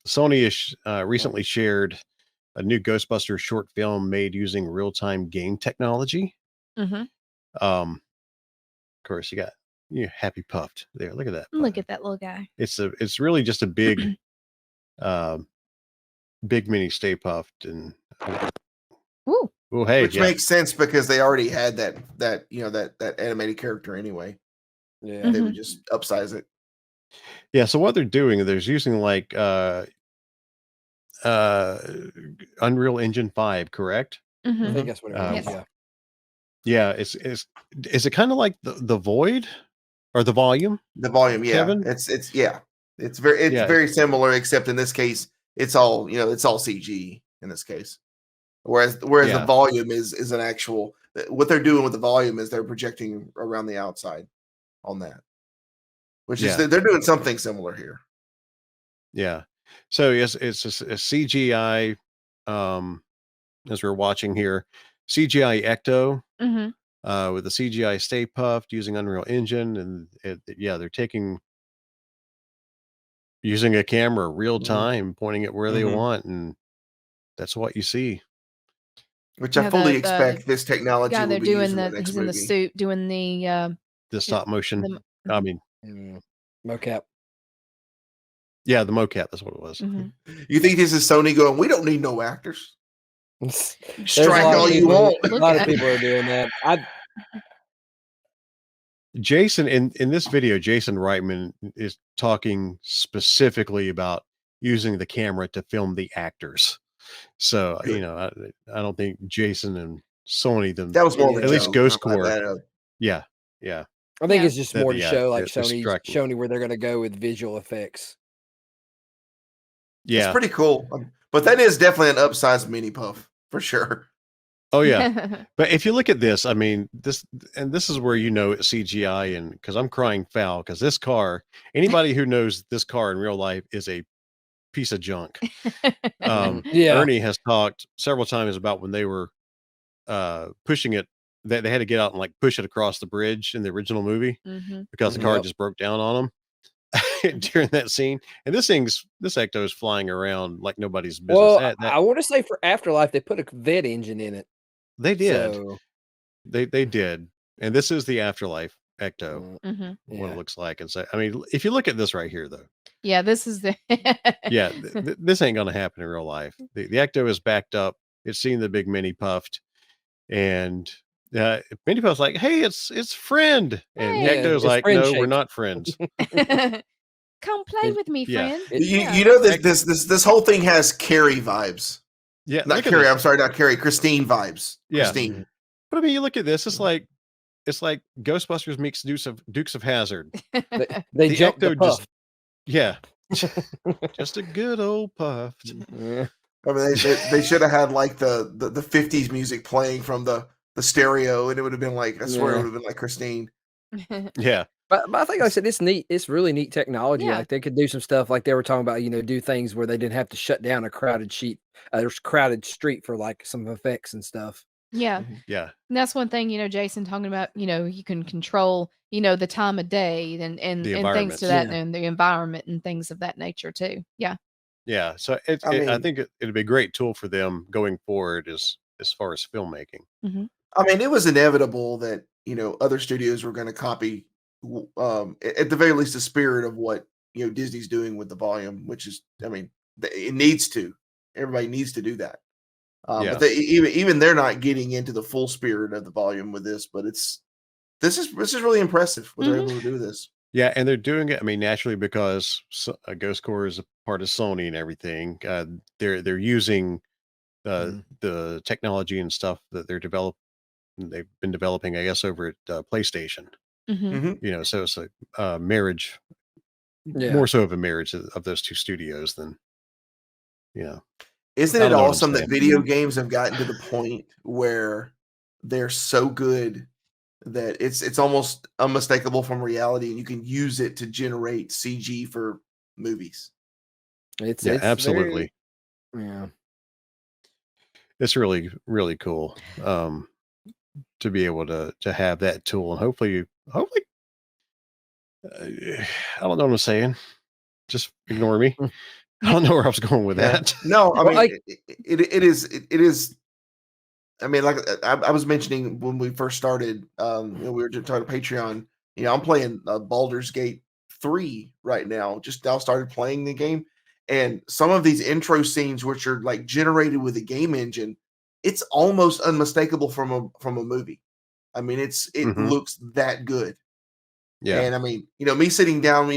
Sony has recently shared a new Ghostbusters short film made using real-time game technology. Mhm. Of course, you got Happy Puffed there. Look at that. Look at that little guy. It's really just a big, big mini Stay Puffed, and Ooh. well, hey, Which makes sense because they already had that animated character anyway. Yeah. They would just upsize it. Yeah. So what they're doing, they're using like Unreal Engine 5, correct? I Mhm. think that's what it was. Yes. Yeah. Yeah. Is it kind of like the Void or the Volume? The volume, yeah. Kevin? It's very similar, except in this case, it's all CG in this case. Whereas Yeah. the volume is an actual. What they're doing with the volume is they're projecting around the outside on that, which is they're doing something similar here. Yeah. So yes, it's a CGI. As we're watching here, CGI Ecto Mhm. with the CGI Stay Puffed using Unreal Engine, and they're using a camera real time, pointing it where they want, and that's what you see. Which Yeah, I fully the expect this technology guy will they're be doing used in the the next he's in the movie. suit doing the stop motion. I mean, mocap. Yeah, the mocap. That's what it was. Mhm. You think this is Sony going, we don't need no actors. There's Strike a lot all of you people- want. A lot of people are doing that. Jason, in this video, Jason Reitman is talking specifically about using the camera to film the actors. So, Good. I don't think Jason and Sony, That was more of a at least joke. Ghost I'm glad Core. that, Yeah. I think Yeah. it's just more to show like they're Sony striking. showing where they're going to go with visual effects. Yeah. It's pretty cool. But that is definitely an upsized mini puff for sure. Oh yeah. But if you look at this, I mean, this is where it's CGI, and because I'm crying foul, because this car, anybody who knows this car in real life is a piece of junk. Yeah. Ernie has talked several times about when they were pushing it, that they had to get out and like push it across the bridge in the original movie Mhm. because the car Yep. just broke down on them during that scene. And this Ecto is flying around like nobody's business. Well, I want to say for Afterlife, they put a vet engine in it. They did. So, They did. And this is the Afterlife Ecto, Mhm. what it looks like. And so, I mean, if you look at this right here, though, Yeah, this is the yeah, this ain't going to happen in real life. The Ecto is backed up. It's seen the big mini puffed, and mini puff's like, "Hey, it's friend," and Hey. Ecto's It's like, friend "No, we're shaped. not friends." Come play with me, Yeah. friend. You know this whole thing has Carrie vibes. Yeah, Not look at Carrie, this. I'm sorry, not Carrie, Christine vibes. Yeah. Christine. But I mean, you look at this. It's like Ghostbusters meets Dukes of Hazzard. They The jumped the Ecto puff. just a good old puff. Yeah. I mean, they should have had like the 50s music playing from the stereo, and it would have been like, I swear it would have been like Christine. Yeah. But I think, like I said, it's neat. It's really neat technology. Yeah. Like they could do some stuff like they were talking about, do things where they didn't have to shut down a crowded crowded street for like some effects and stuff. Yeah. Yeah. And that's one thing, Jason talking about, you can control, the time of day and things environments. to that Yeah. and the environment and things of that nature too. Yeah. Yeah. So I think it'd be a great tool for them going forward as far as filmmaking. Mm-hmm. I mean, it was inevitable that, other studios were going to copy, at the very least, the spirit of what, Disney's doing with the volume, which is, I mean, it needs to. Everybody needs to do that. But even they're not getting into the full spirit of the volume with this. But this is really impressive what they're able to do this. Yeah, and they're doing it. I mean, naturally because Ghost Core is a part of Sony and everything. They're using the technology and stuff that they've been developing, I guess, over at PlayStation. Mm-hmm. So it's a marriage, more so of a marriage of those two studios than, Isn't it awesome that video games have gotten to the point where they're so good that it's almost unmistakable from reality, and you can use it to generate CG for movies? It's absolutely. Yeah. It's really, really cool to be able to have that tool, and hopefully I don't know what I'm saying. Just ignore me. Mm. I don't know where I was going with Yeah. that. No, I Well, mean, it is. I mean, like I was mentioning when we first started, we were just talking Patreon. I'm playing Baldur's Gate 3 right now. Just now started playing the game, and some of these intro scenes, which are like generated with a game engine, it's almost unmistakable from a movie. I mean, it Mhm. looks that good. Yeah. And I mean, me sitting down,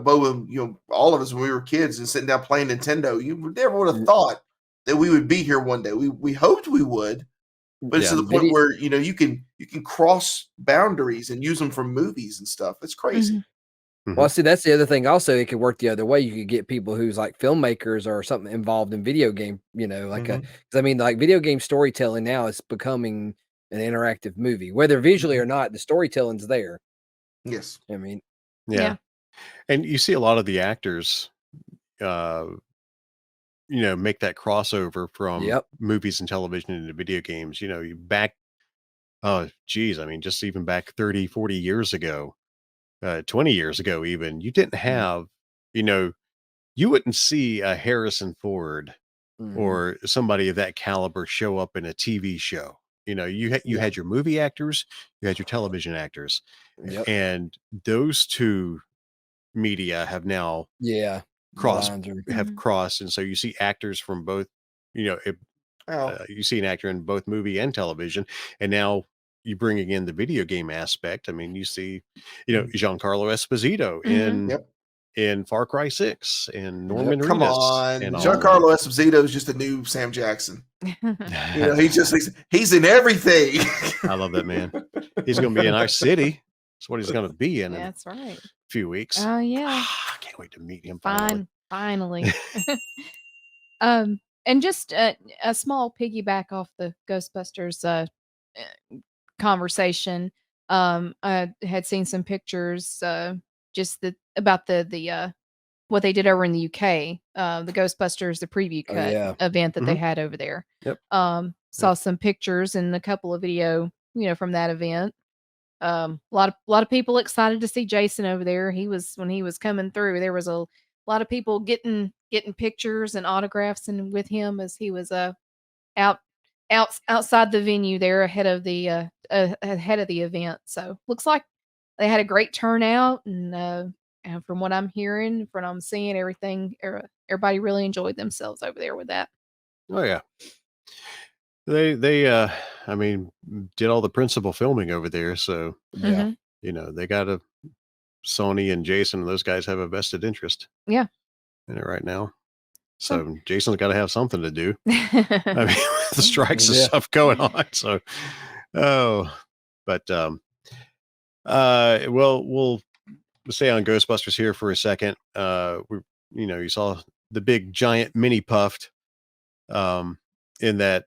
Bo, and all of us when we were kids and sitting down playing Nintendo, you never would have Mm. thought that we would be here one day. We hoped we would, but it's Yeah. to the point where you can cross boundaries and use them for movies and stuff. It's crazy. Well, Mhm. see, that's the other thing. Also, it could work the other way. You could get people who's like filmmakers or something involved in video game, like Mhm. because I mean, like video game storytelling now is becoming an interactive movie, whether visually or not. The storytelling's there. Yes. I mean, Yeah. Yeah. And you see a lot of the actors, uh, make that crossover from yep, movies and television into video games. You back, oh, geez. I mean, just even back 30, 40 years ago, 20 years ago, even, you didn't have, you know, you wouldn't see a Harrison Ford mhm, or somebody of that caliber show up in a TV show. You yeah, had your movie actors, you had your television actors, yep, and those two media have now yeah. The cross lines are Mhm. crossed, and so you see actors from both. If Well, you see an actor in both movie and television, and now you bringing in the video game aspect. I mean, you see, Giancarlo Esposito Mhm. in yep. Far Cry 6 and yep. Norman Come Reedus on, and all of them. Giancarlo Esposito is just a new Sam Jackson. He's in everything. I love that man. He's going to be in our city. That's what he's going to be in a That's right. few weeks. Oh yeah. I can't wait to meet him finally. Finally. And just a small piggyback off the Ghostbusters conversation. I had seen some pictures just about the what they did over in the UK, the Ghostbusters, the preview Oh cut yeah, event that they Mhm. had over there. yep. Saw some pictures and a couple of video, from that event. A lot of people excited to see Jason over there. When he was coming through, there was a lot of people getting pictures and autographs and with him as he was out outside the venue there ahead of the event. So looks like they had a great turnout and from what I'm hearing, from what I'm seeing, everybody really enjoyed themselves over there with that. Oh yeah. They I mean, did all the principal filming over there, so Yeah. Mhm. they got a Sony and Jason and those guys have a vested interest Yeah. in it right now. So So Jason's got to have something to do. I mean, with the strikes and Yeah. stuff going on. So, oh, but well, we'll stay on Ghostbusters here for a second. You saw the big giant mini puffed um in that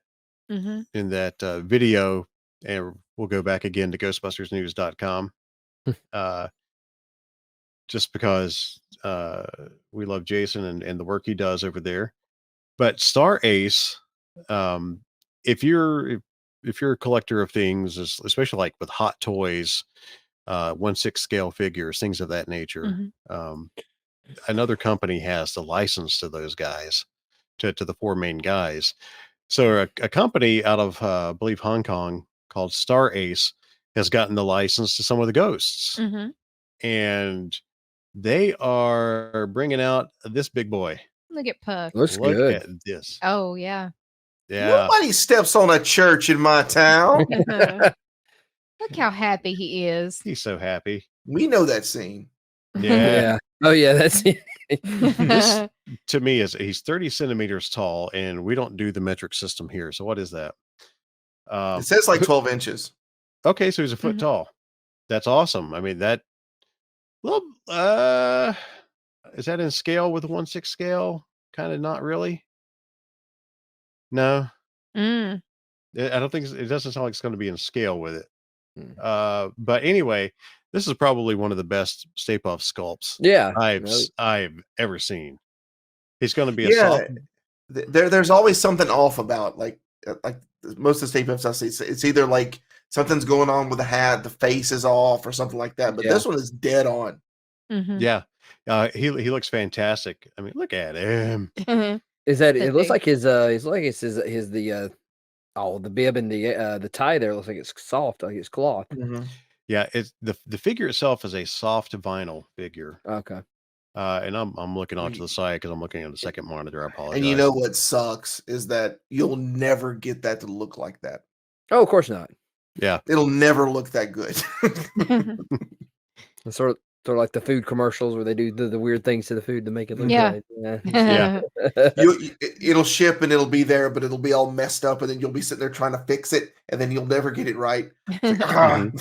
Mhm. video, and we'll go back again to ghostbustersnews.com. Uh just because we love Jason and the work he does over there. But Star Ace, um, if you're a collector of things, especially like with hot toys, 1/6 scale figures, things of that nature, Mhm. another company has the license to those guys, to the four main guys. So a company out of I believe Hong Kong called Star Ace has gotten the license to some of the ghosts, Mhm. and they are bringing out this big boy. Look at Puff. Looks Look good. at this. Oh yeah. Yeah. Nobody steps on a church in my town. Look how happy he is. He's so happy. We know that scene. Yeah. Yeah. Oh yeah, that's it. This to me is he's 30 centimeters tall, and we don't do the metric system here. So what is that? It says like Who- 12 inches. okay, so he's a foot Mhm. tall. That's awesome. I mean that well is that in scale with a 1/6 scale? Kind of not really. No. Mm. I don't think it doesn't sound like it's going to be in scale with it. Mm. But anyway, this is probably one of the best Stay Puft sculpts Yeah. I've ever seen. He's going to be a Yeah, soft. there's always something off about like most of the Stay Puft I see. It's either like something's going on with the hat, the face is off, or something like that. But Yeah. this one is dead on. Mhm. Yeah. He looks fantastic. I mean, look at him. Is that The it? Looks dude. like his the bib and the tie there looks like it's soft, like it's cloth. Mhm. Yeah, it's the figure itself is a soft vinyl figure. Okay. And I'm looking onto Y- the side because I'm looking at the second monitor. I And you know apologize. what sucks is that you'll never get that to look like that. Oh, of course not. Yeah. It'll never look that good. It's sort of like the food commercials where they do the weird things to the food to make it look Yeah. right. Yeah. Yeah. It'll ship and it'll be there, but it'll be all messed up, and then you'll be sitting there trying to fix it, and then you'll never get it right. It's like,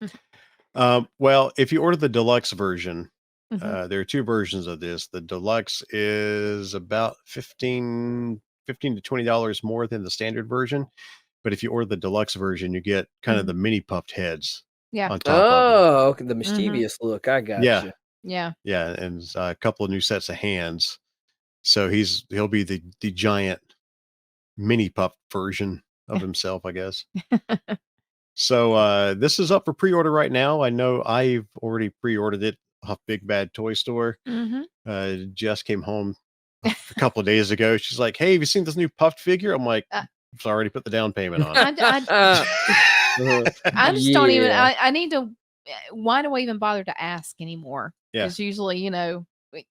Mhm. Well, if you order the deluxe version, Mhm. there are two versions of this. The deluxe is about 15 to $20 more than the standard version. But if you order the deluxe version, you get kind of Mhm. the mini puffed heads Yeah. on top of them. Oh, okay, the Mhm. mischievous look. I got Yeah. you. Yeah. Yeah. And a couple of new sets of hands. So he'll be the giant mini pup version of himself, I guess. So this is up for pre-order right now. I know I've already pre-ordered it off Big Bad Toy Store. Mhm. Jess came home a couple of days ago. She's like, "Hey, have you seen this new puffed figure?" I'm like, Uh, "I've already put the down payment on it." I just don't even. Yeah. I need to. Why do I even bother to ask anymore? Yeah. Because usually,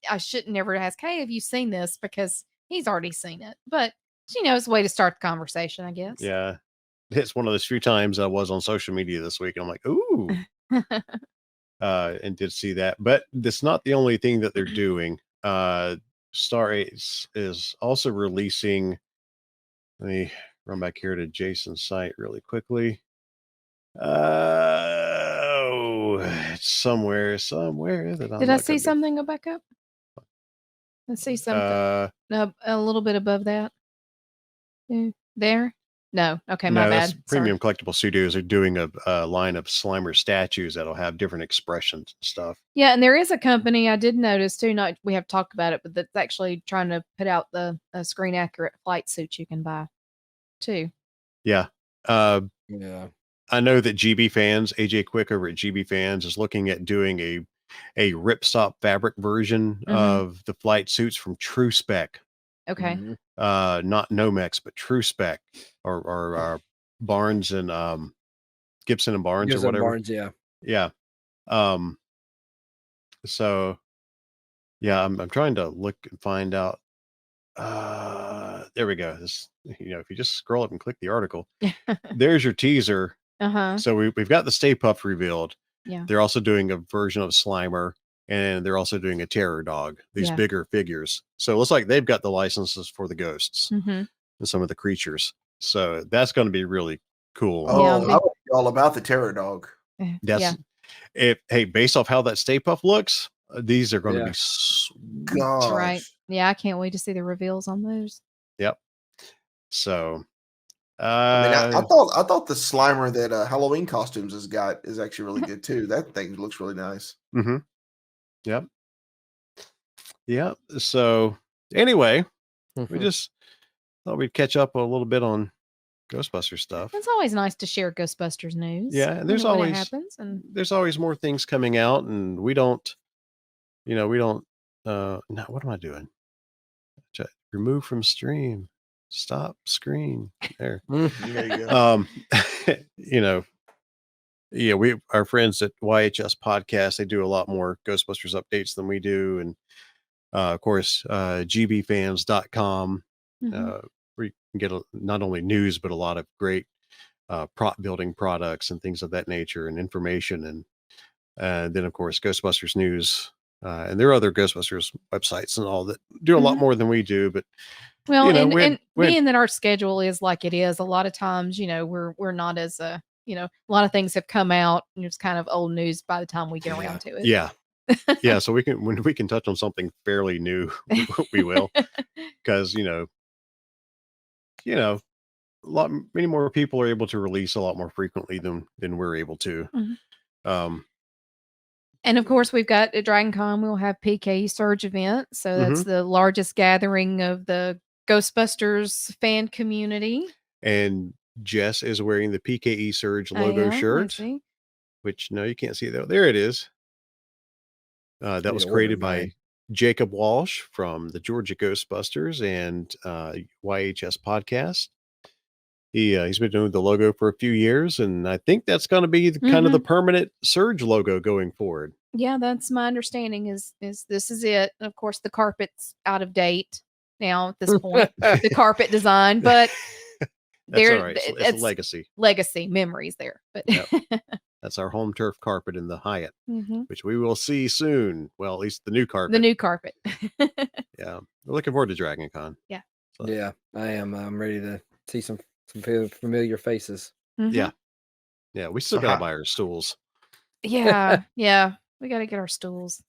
I should never ask. Hey, have you seen this? Because he's already seen it. But it's a way to start the conversation, I guess. Yeah. It's one of those few times I was on social media this week and I'm like, "Ooh," and did see that. But that's not the only thing that they're doing. Star Ace is also releasing. Let me run back here to Jason's site really quickly. It's somewhere that I'm Did I not see going to be. something go back up? Let's see something. Uh, No, a little bit above that. There? No. Okay, my no, that's bad. Sorry. Premium Collectible Studios are doing a line of Slimer statues that'll have different expressions and stuff. Yeah, and there is a company I did notice too. Not we have talked about it, but that's actually trying to put out the screen accurate flight suits you can buy too. Yeah. Uh, Yeah. I know that GB Fans, AJ Quick over at GB Fans, is looking at doing a ripstop fabric version Mhm. of the flight suits from True Spec. Okay. Mhm. Not Nomex, but True Spec or Barnes and Gibson and Barnes or Gives them whatever. Barnes, yeah. Yeah. Um, so yeah, I'm trying to look and find out. There we go. This, if you just scroll up and click the article, there's your teaser. Uh-huh. So we've got the Stay Puft revealed. Yeah. They're also doing a version of Slimer, and they're also doing a Terror Dog. These Yeah. bigger figures. So it looks like they've got the licenses for the ghosts Mhm. and some of the creatures. So that's going to be really cool. Yeah, Oh, I'm I big- would be all about the Terror Dog. That's Yeah. hey, based off how that Stay Puft looks, these are going to Yeah. be sweet. Gosh. Right. Yeah, I can't wait to see the reveals on those. Yep. So I mean, I thought the Slimer that Halloween Costumes has got is actually really good too. That thing looks really nice. mm-hmm. Yep. Yep. So anyway, we Mhm. just thought we'd catch up a little bit on Ghostbusters stuff. It's always nice to share Ghostbusters news. Yeah, and there's when it always happens, and there's always more things coming out, and we don't. No, what am I doing? Remove from stream. Stop screen. There. There you go. You know, yeah, our friends at YHS Podcast, they do a lot more Ghostbusters updates than we do. And of course, gbfans.com, Mhm. where you can get not only news, but a lot of great prop building products and things of that nature and information. And then, of course, Ghostbusters News. And there are other Ghostbusters websites and all that do a lot Mhm. more than we do. But, Well, and we had, being that our schedule is like it is, a lot of times, we're not as a lot of things have come out and it's kind of old news by the time we get around to it. yeah. Yeah. So when we can touch on something fairly new, we will. Because, many more people are able to release a lot more frequently than we're able to. Mhm. Um, And of course, we've got at Dragon Con, we'll have PKE Surge event. So that's Mhm. the largest gathering of the Ghostbusters fan community. and Jess is wearing the PKE Surge I logo am, I shirt, see. which no, you can't see though. There it is. That need was to order created by mine. Jacob Walsh from the Georgia Ghostbusters and YHS podcast. He's been doing the logo for a few years, and I think that's going to be kind of the permanent Surge logo going forward. Yeah, that's my understanding. Is this is it? And of course, the carpet's out of date now at this point. The carpet design, but That's all right. It's a legacy. Legacy memories there. But Yep. That's our home turf carpet in the Hyatt, which we will see soon. Well, at least the new carpet. The new carpet. Yeah, we're looking forward to Dragon Con. Yeah. So, Yeah, I am. I'm ready to see some familiar faces. yeah, we still So gotta how- buy our stools. Yeah, yeah. We got to get our stools.